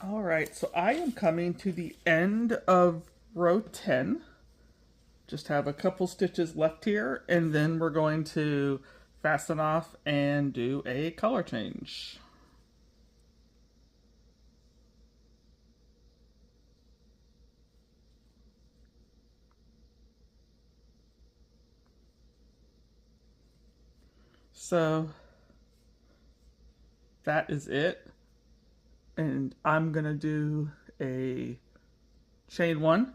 All right, so I am coming to the end of row 10. Just have a couple stitches left here, and then we're going to fasten off and do a color change. So that is it. And I'm gonna do a chain one.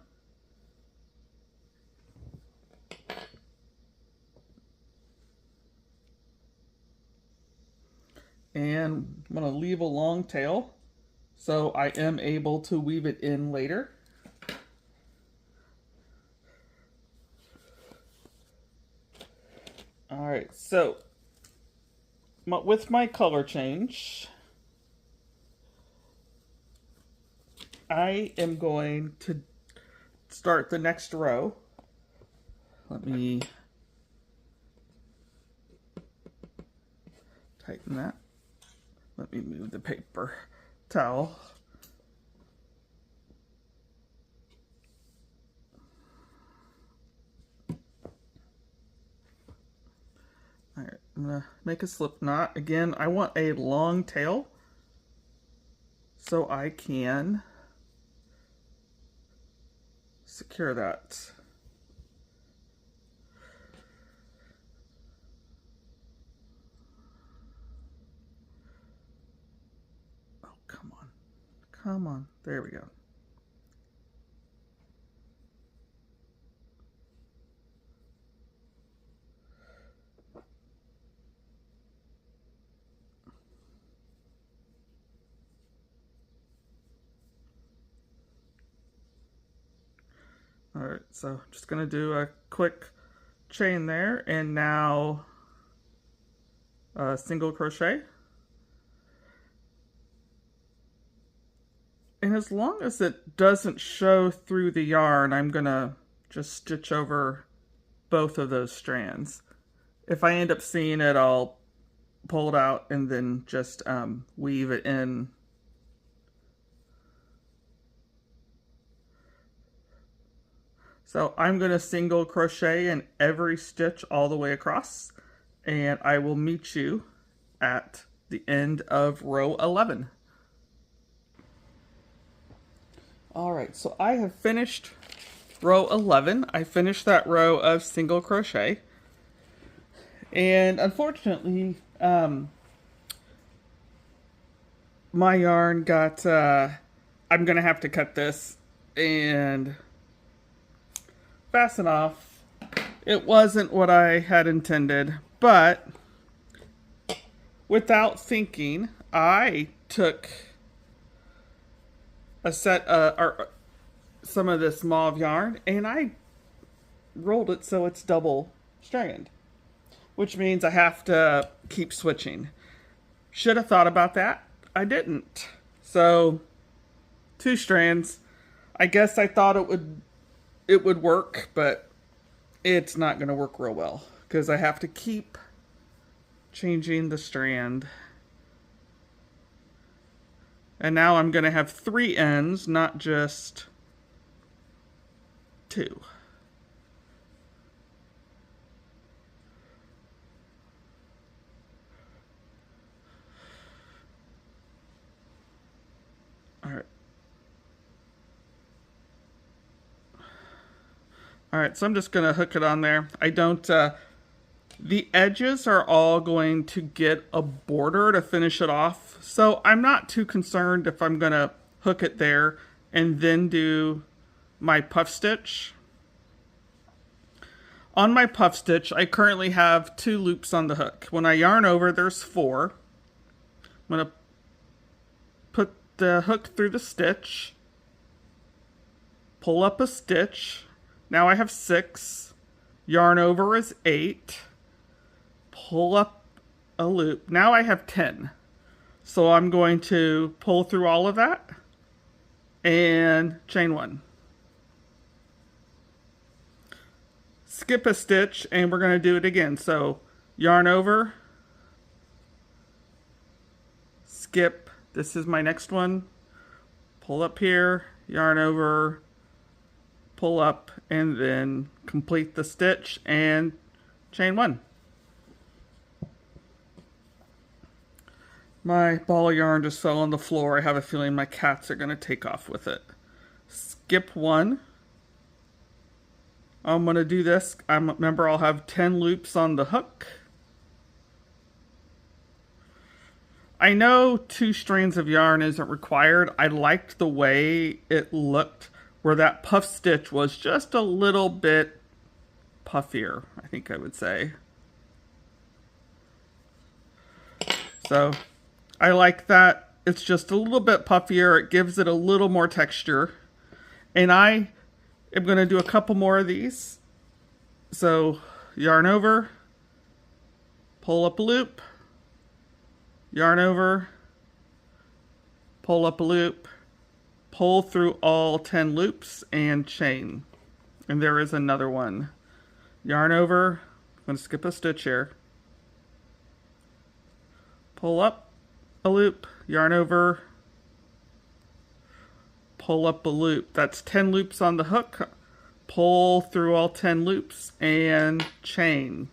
And I'm gonna leave a long tail so I am able to weave it in later. All right, so with my color change, I am going to start the next row. Let me tighten that. Let me move the paper towel. All right, I'm gonna make a slip knot. Again, I want a long tail so I can secure that. Oh, come on. Come on. There we go. All right, so I'm just gonna do a quick chain there, and now a single crochet. And as long as it doesn't show through the yarn, I'm gonna just stitch over both of those strands. If I end up seeing it, I'll pull it out and then just weave it in. So I'm going to single crochet in every stitch all the way across, and I will meet you at the end of row 11. All right, so I have finished row 11. I finished that row of single crochet, and unfortunately my yarn got I'm gonna have to cut this and fasten off. It wasn't what I had intended, but without thinking, I took a set or some of this mauve yarn and I rolled it so it's double strand, which means I have to keep switching. Should have thought about that. I didn't. So 2 strands. I guess I thought it would work, but it's not going to work real well because I have to keep changing the strand. And now I'm going to have 3 ends, not just 2. All right. All right, so I'm just going to hook it on there. I don't, the edges are all going to get a border to finish it off. So I'm not too concerned if I'm going to hook it there and then do my puff stitch. On my puff stitch, I currently have 2 loops on the hook. When I yarn over, there's 4. I'm going to put the hook through the stitch, pull up a stitch. Now I have 6. Yarn over is 8. Pull up a loop. Now I have 10. So I'm going to pull through all of that and chain 1. Skip a stitch and we're going to do it again. So yarn over, skip. This is my next one. pull up here, yarn over, pull up, and then complete the stitch and chain 1. My ball of yarn just fell on the floor. I have a feeling my cats are going to take off with it. Skip 1. I'm going to do this. Remember, I'll have 10 loops on the hook. I know 2 strands of yarn isn't required. I liked the way it looked, where that puff stitch was just a little bit puffier, I think I would say. So I like that. It's just a little bit puffier. It gives it a little more texture. And I am going to do a couple more of these. So yarn over, pull up a loop, yarn over, pull up a loop, pull through all 10 loops and chain. And there is another one. Yarn over, I'm going to skip a stitch here. Pull up a loop, yarn over, pull up a loop. That's 10 loops on the hook. Pull through all 10 loops and chain.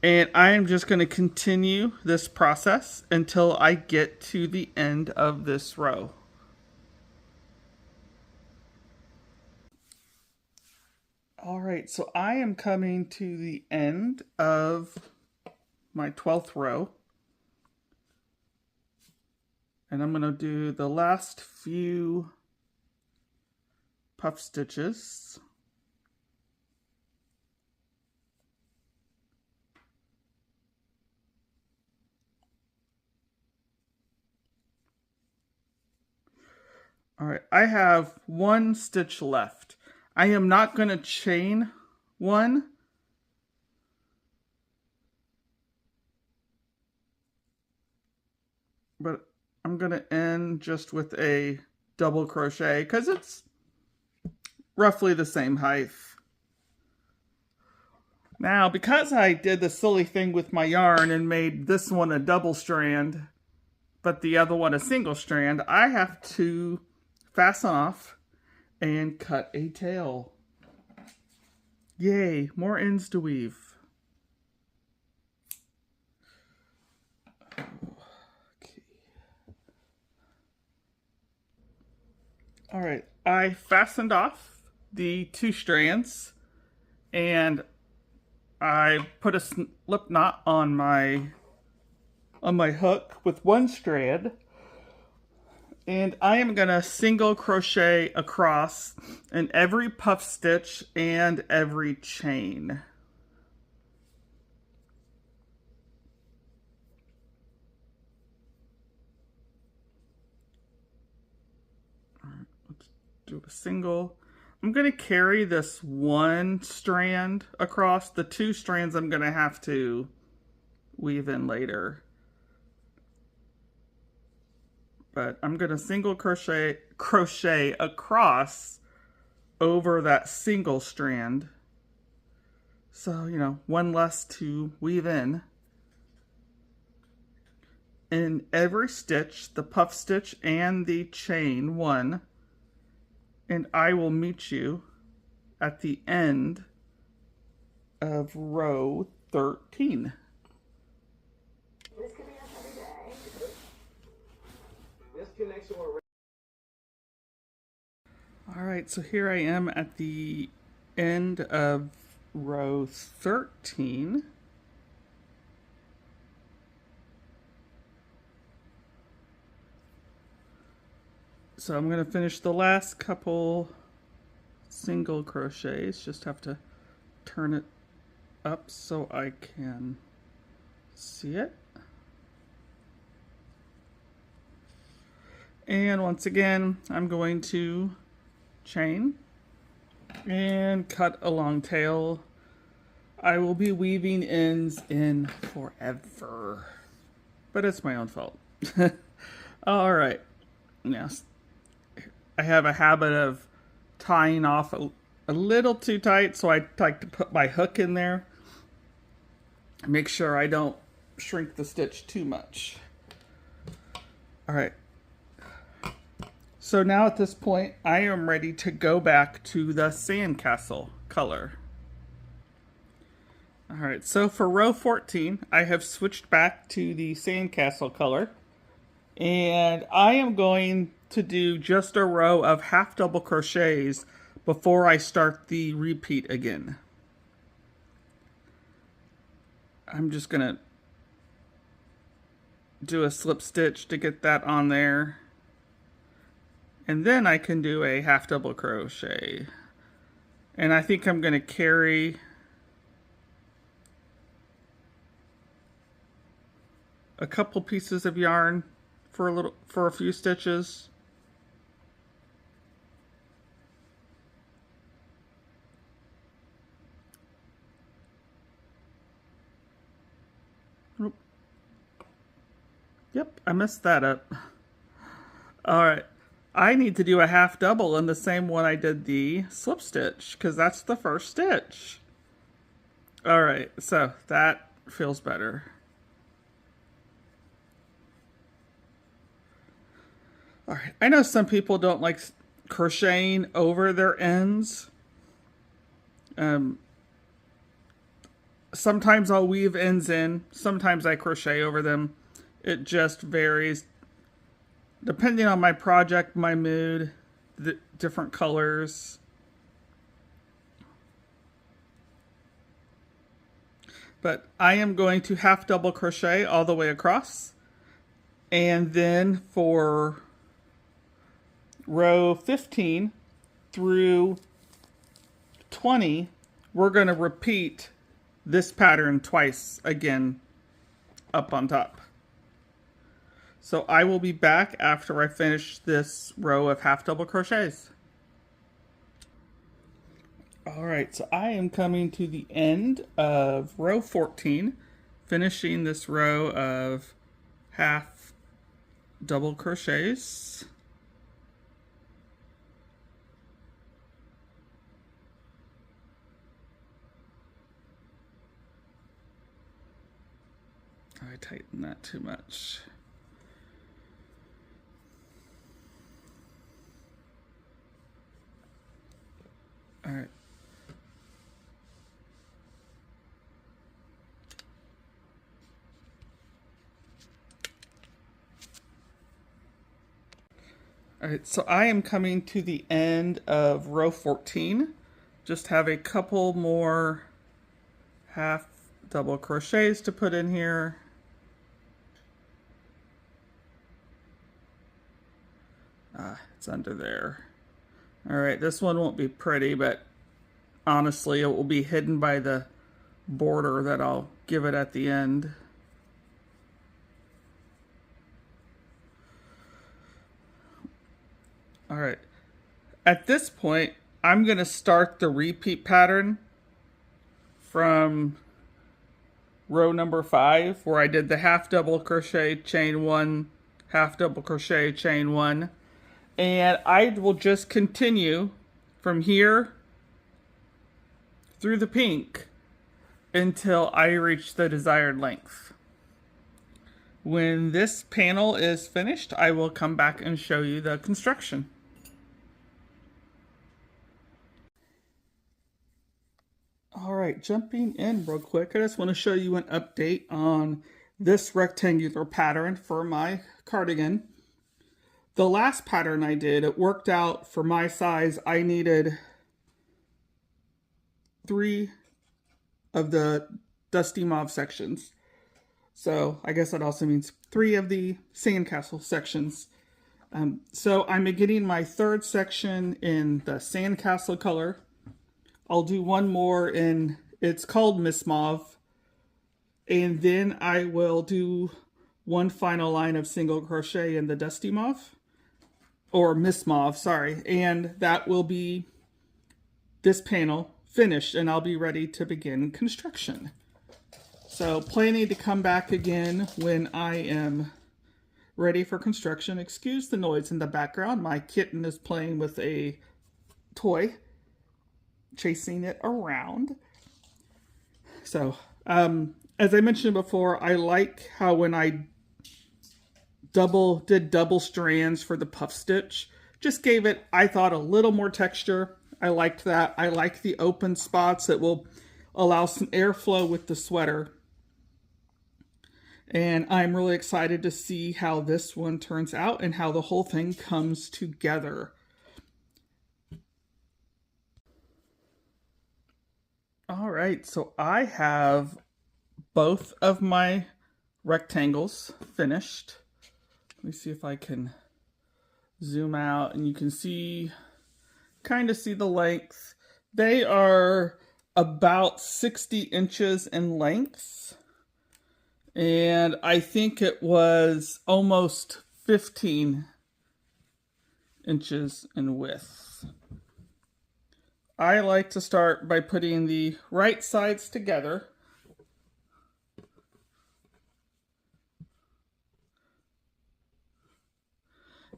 And I am just going to continue this process until I get to the end of this row. All right, so I am coming to the end of my 12th row. And I'm going to do the last few puff stitches. All right, I have 1 stitch left. I am not going to chain 1. But I'm going to end just with a double crochet because it's roughly the same height. Now, because I did the silly thing with my yarn and made this one a double strand, but the other one a single strand, I have to fasten off and cut a tail. Yay, more ends to weave. All right, I fastened off the 2 strands and I put a slip knot on my hook with 1 strand, and I am gonna single crochet across in every puff stitch and every chain. Do a single. I'm going to carry this 1 strand across. The 2 strands I'm going to have to weave in later. But I'm going to single crochet across over that single strand. So, you know, 1 less to weave in. In every stitch, the puff stitch and the chain 1. And I will meet you at the end of row 13. This could be a heavy day. This connection will... All right, so here I am at the end of row 13. So I'm going to finish the last couple single crochets. Just have to turn it up so I can see it. And once again, I'm going to chain and cut a long tail. I will be weaving ends in forever, but it's my own fault. All right. Now, I have a habit of tying off a little too tight, so I like to put my hook in there. Make sure I don't shrink the stitch too much. All right, So now at this point, I am ready to go back to the sandcastle color. All right, so for row 14, I have switched back to the sandcastle color. And I am going to do just a row of half double crochets before I start the repeat again. I'm just going to do a slip stitch to get that on there. And then I can do a half double crochet. And I think I'm going to carry a couple pieces of yarn for a few stitches. Oop. Yep, I messed that up. All right. I need to do a half double in the same one I did the slip stitch, because that's the first stitch. All right, so that feels better. All right, I know some people don't like crocheting over their ends. Sometimes I'll weave ends in, sometimes I crochet over them. It just varies depending on my project, my mood, the different colors. But I am going to half double crochet all the way across. And then for row 15 through 20, we're going to repeat this pattern twice again up on top. So I will be back after I finish this row of half double crochets. All right, so I am coming to the end of row 14, finishing this row of half double crochets. I tightened that too much. All right. All right, so I am coming to the end of row 14. Just have a couple more half double crochets to put in here. It's under there. All right, this one won't be pretty, but honestly, it will be hidden by the border that I'll give it at the end. All right, at this point, I'm going to start the repeat pattern from row number 5, where I did the half double crochet, chain 1, half double crochet, chain 1. And I will just continue from here through the pink until I reach the desired length. When this panel is finished, I will come back and show you the construction. All right, jumping in real quick, I just want to show you an update on this rectangular pattern for my cardigan. The last pattern I did, it worked out for my size. I needed 3 of the dusty mauve sections. So I guess that also means 3 of the sandcastle sections. So I'm beginning my 3rd section in the sandcastle color. I'll do one more in, it's called Miss Mauve. And then I will do one final line of single crochet in the dusty mauve. Or Miss Mauve, sorry. And that will be this panel finished, and I'll be ready to begin construction. So planning to come back again when I am ready for construction. Excuse the noise in the background. My kitten is playing with a toy, chasing it around. So, as I mentioned before, I like how when I did double strands for the puff stitch, Just gave it, I thought, a little more texture. I liked that. I like the open spots that will allow some airflow with the sweater. And I'm really excited to see how this one turns out and how the whole thing comes together. All right, so I have both of my rectangles finished. Let me see if I can zoom out and you can see, kind of see the length. They are about 60 inches in length. And I think it was almost 15 inches in width. I like to start by putting the right sides together.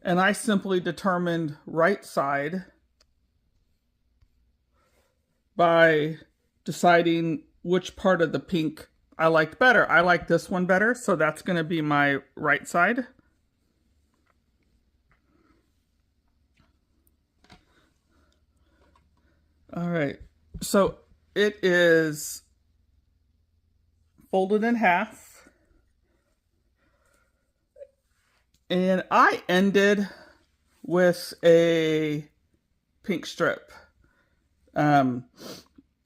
And I simply determined right side by deciding which part of the pink I liked better. I like this one better, so that's going to be my right side. All right, so it is folded in half. And I ended with a pink strip. And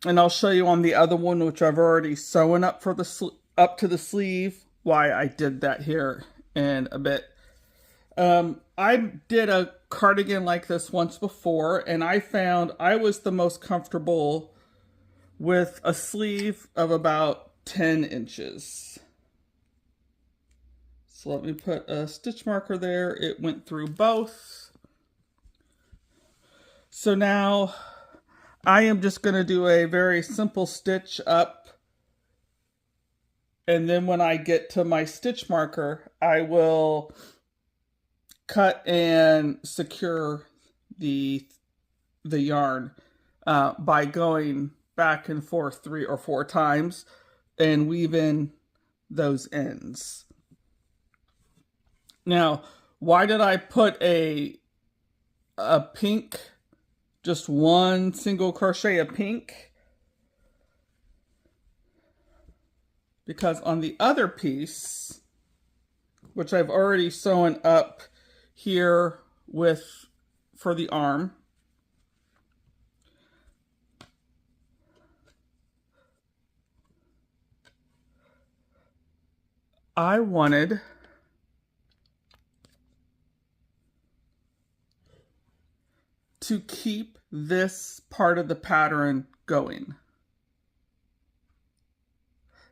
I'll show you on the other one, which I've already sewn up for the up to the sleeve, why I did that here in a bit. I did a cardigan like this once before, and I found I was the most comfortable with a sleeve of about 10 inches. So let me put a stitch marker there. It went through both. So now I am just going to do a very simple stitch up. And then when I get to my stitch marker, I will cut and secure the yarn by going back and forth 3 or 4 times and weave in those ends. Now, why did I put a pink, just one single crochet of pink? Because on the other piece, which I've already sewn up here for the arm, I wanted to keep this part of the pattern going.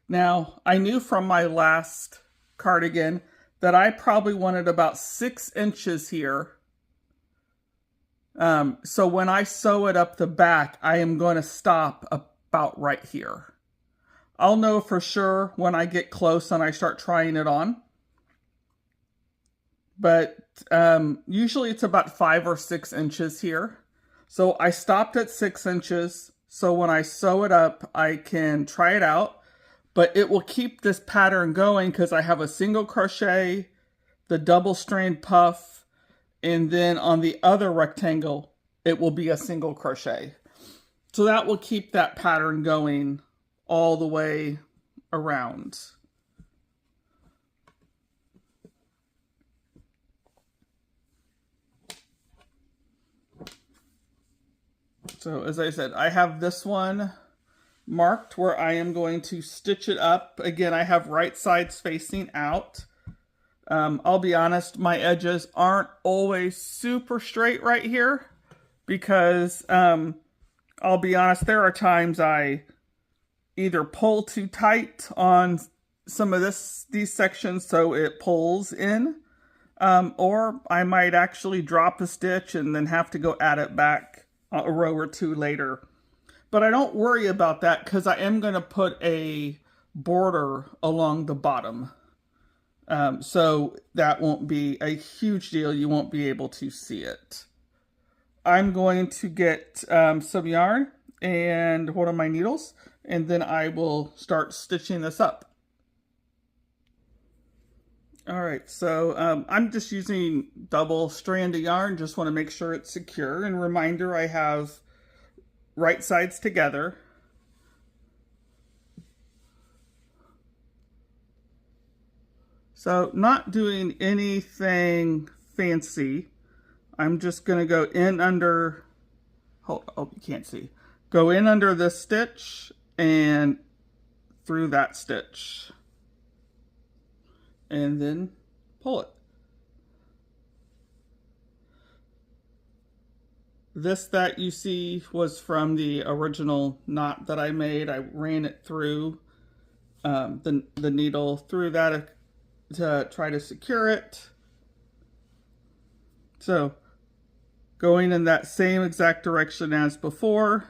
Now, I knew from my last cardigan that I probably wanted about 6 inches here. So when I sew it up the back, I am going to stop about right here. I'll know for sure when I get close and I start trying it on. But usually it's about 5 or 6 inches here. So I stopped at 6 inches. So when I sew it up, I can try it out. But it will keep this pattern going because I have a single crochet, the double strand puff, and then on the other rectangle, it will be a single crochet. So that will keep that pattern going all the way around. So as I said, I have this one marked where I am going to stitch it up. Again, I have right sides facing out. I'll be honest, my edges aren't always super straight right here because I'll be honest, there are times I either pull too tight on some of these sections so it pulls in, or I might actually drop a stitch and then have to go add it back a row or 2 later. But I don't worry about that because I am going to put a border along the bottom. So that won't be a huge deal. You won't be able to see it. I'm going to get some yarn and one of my needles, and then I will start stitching this up. All right, so I'm just using double strand of yarn. Just want to make sure it's secure. And reminder, I have right sides together. So not doing anything fancy. I'm just going to go in under, oh, you can't see. Go in under this stitch and through that stitch. And then pull it. This that you see was from the original knot that I made. I ran it through the needle through that to try to secure it. So going in that same exact direction as before.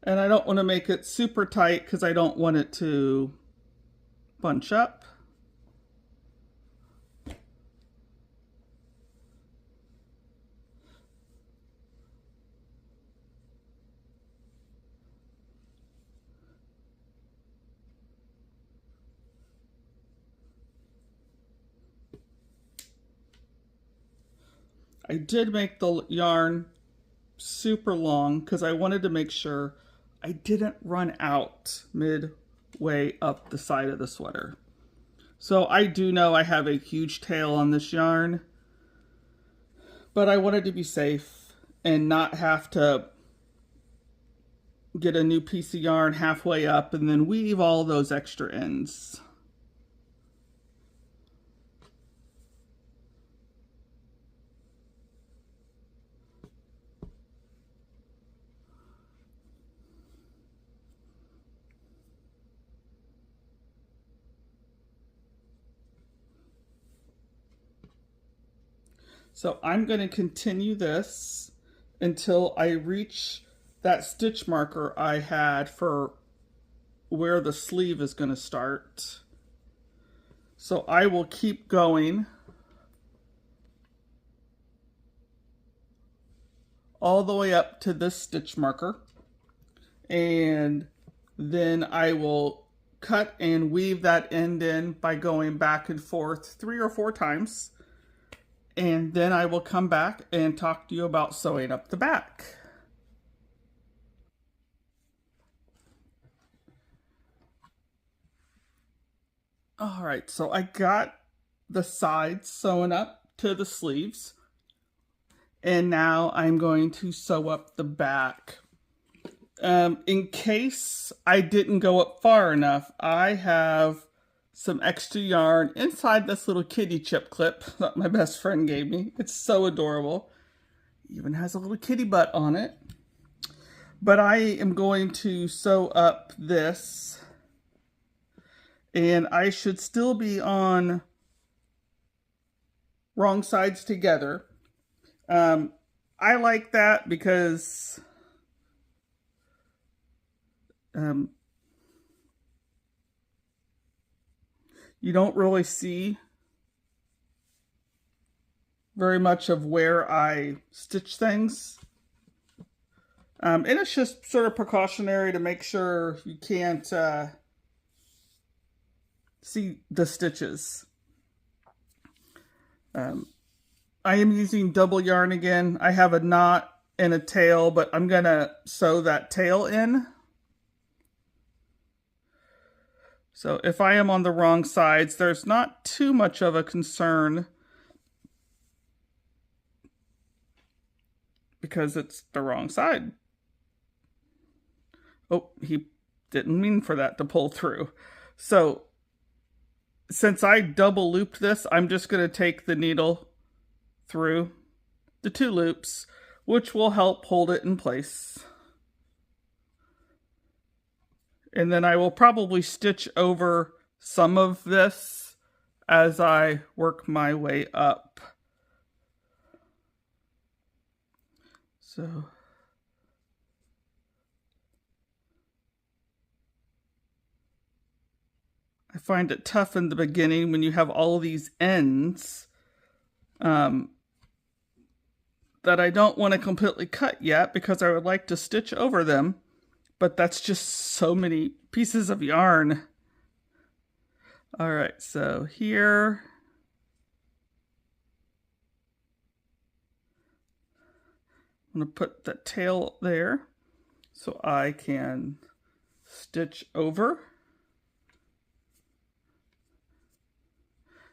And I don't want to make it super tight because I don't want it to bunch up. I did make the yarn super long because I wanted to make sure I didn't run out midway up the side of the sweater. So I do know I have a huge tail on this yarn, but I wanted to be safe and not have to get a new piece of yarn halfway up and then weave all those extra ends. So I'm going to continue this until I reach that stitch marker I had for where the sleeve is going to start. So I will keep going all the way up to this stitch marker, and then I will cut and weave that end in by going back and forth 3 or 4 times. And then I will come back and talk to you about sewing up the back. All right, so I got the sides sewn up to the sleeves. And now I'm going to sew up the back. In case I didn't go up far enough, I have some extra yarn inside this little kitty chip clip that my best friend gave me. It's so adorable. Even has a little kitty butt on it. But I am going to sew up this, and I should still be on wrong sides together. I like that because you don't really see very much of where I stitch things. And it's just sort of precautionary to make sure you can't see the stitches. I am using double yarn again. I have a knot and a tail, but I'm going to sew that tail in. So if I am on the wrong sides, there's not too much of a concern because it's the wrong side. Oh, he didn't mean for that to pull through. So since I double looped this, I'm just going to take the needle through the 2 loops, which will help hold it in place. And then I will probably stitch over some of this as I work my way up. So I find it tough in the beginning when you have all these ends that I don't want to completely cut yet because I would like to stitch over them. but that's just so many pieces of yarn. All right, so here, I'm going to put the tail there so I can stitch over.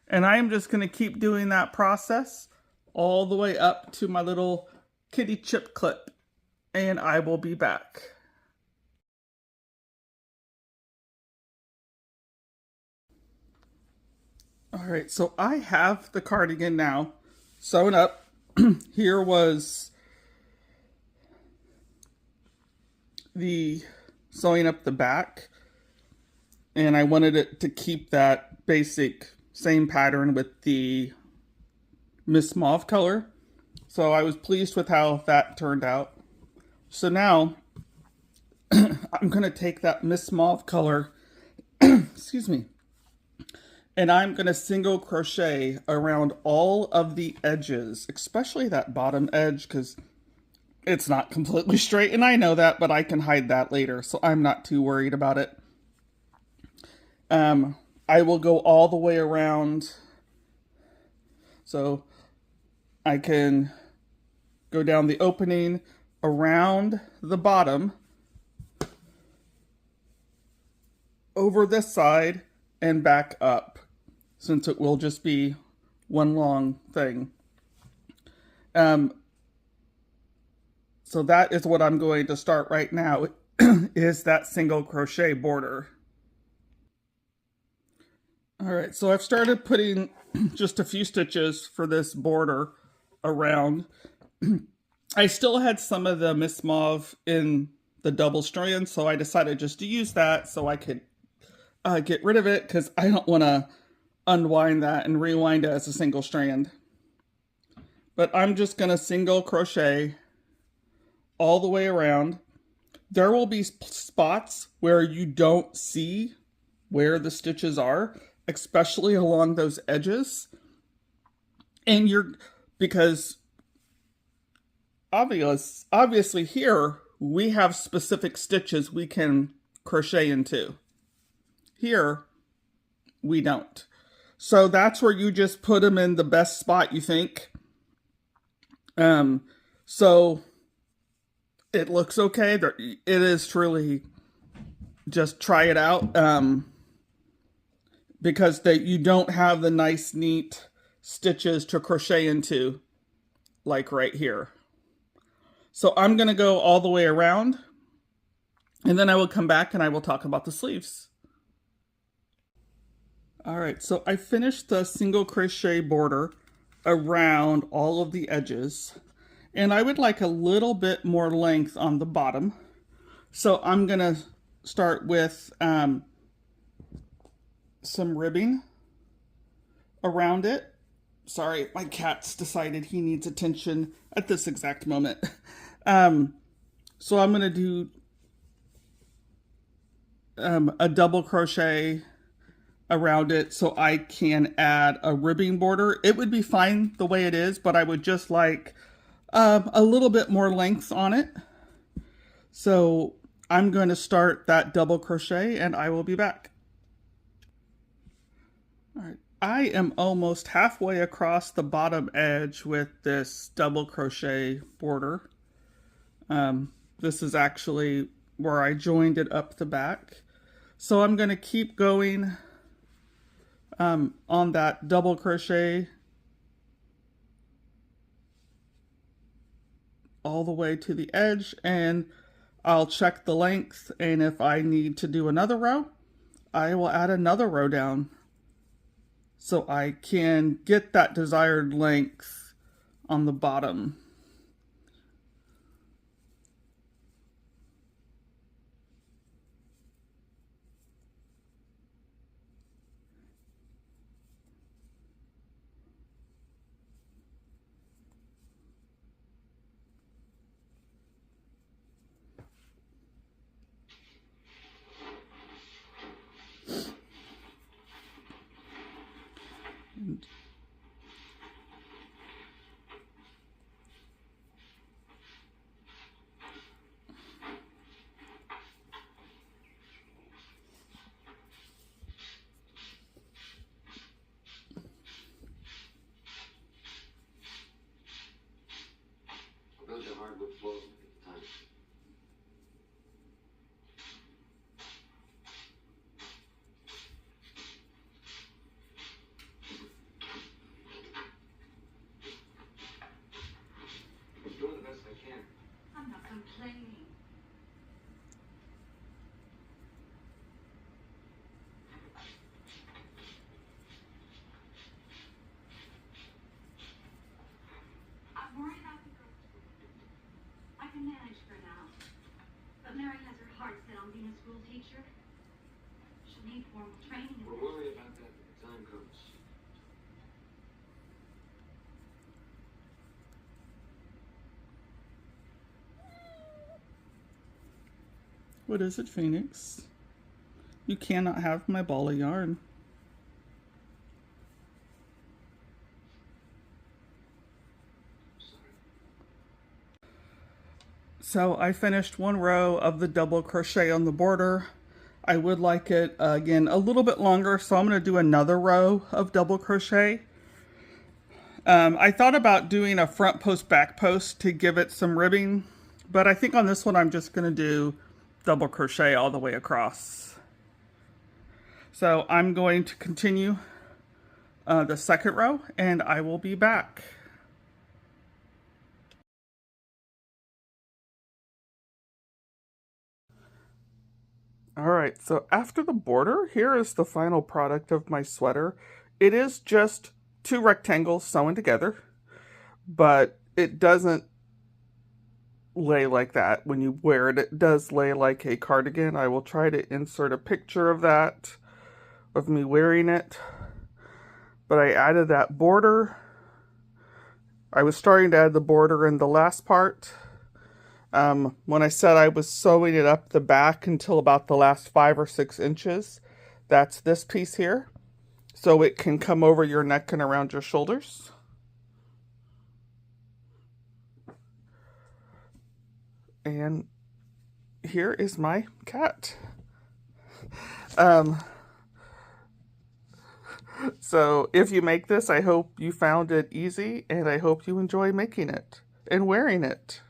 And I am just going to keep doing that process all the way up to my little kitty chip clip, and I will be back. All right, so I have the cardigan now sewn up. Here was the sewing up the back, and I wanted it to keep that basic same pattern with the Miss Mauve color. So I was pleased with how that turned out. So now I'm going to take that Miss Mauve color, excuse me, and I'm going to single crochet around all of the edges, especially that bottom edge, because it's not completely straight, and I know that, but I can hide that later, so I'm not too worried about it. I will go all the way around, so I can go down the opening around the bottom, over this side, and back up, since it will just be one long thing. So that is what I'm going to start right now, is that single crochet border. All right, so I've started putting just a few stitches for this border around. I still had some of the Miss Mauve in the double strand, so I decided just to use that so I could get rid of it, because I don't want to unwind that and rewind it as a single strand. But I'm just going to single crochet all the way around. There will be spots where you don't see where the stitches are, especially along those edges. And because obviously here we have specific stitches we can crochet into. Here we don't. So that's where you just put them in the best spot you think. So it looks okay. It is truly, just try it out. Because you don't have the nice, neat stitches to crochet into, like right here. So I'm going to go all the way around, and then I will come back and I will talk about the sleeves. All right, so I finished the single crochet border around all of the edges, and I would like a little bit more length on the bottom. So I'm going to start with some ribbing around it. Sorry, my cat's decided he needs attention at this exact moment. So I'm going to do a double crochet around it so I can add a ribbing border. It would be fine the way it is, but I would just like a little bit more length on it. So I'm going to start that double crochet and I will be back. All right, I am almost halfway across the bottom edge with this double crochet border. This is actually where I joined it up the back. So I'm going to keep going on that double crochet all the way to the edge, and I'll check the length, and if I need to do another row, I will add another row down so I can get that desired length on the bottom. teacher. She'll need formal training. We'll worry about that when the time comes. What is it, Phoenix? You cannot have my ball of yarn. So I finished one row of the double crochet on the border. I would like it, again, a little bit longer, so I'm going to do another row of double crochet. I thought about doing a front post, back post to give it some ribbing, but I think on this one I'm just going to do double crochet all the way across. So I'm going to continue the second row, and I will be back. Alright, so after the border, here is the final product of my sweater. It is just 2 rectangles sewn together, but it doesn't lay like that when you wear it. It does lay like a cardigan. I will try to insert a picture of that, of me wearing it. But I added that border. I was starting to add the border in the last part. When I said I was sewing it up the back until about the last 5 or 6 inches, that's this piece here. So it can come over your neck and around your shoulders. And here is my cat. So if you make this, I hope you found it easy, and I hope you enjoy making it and wearing it.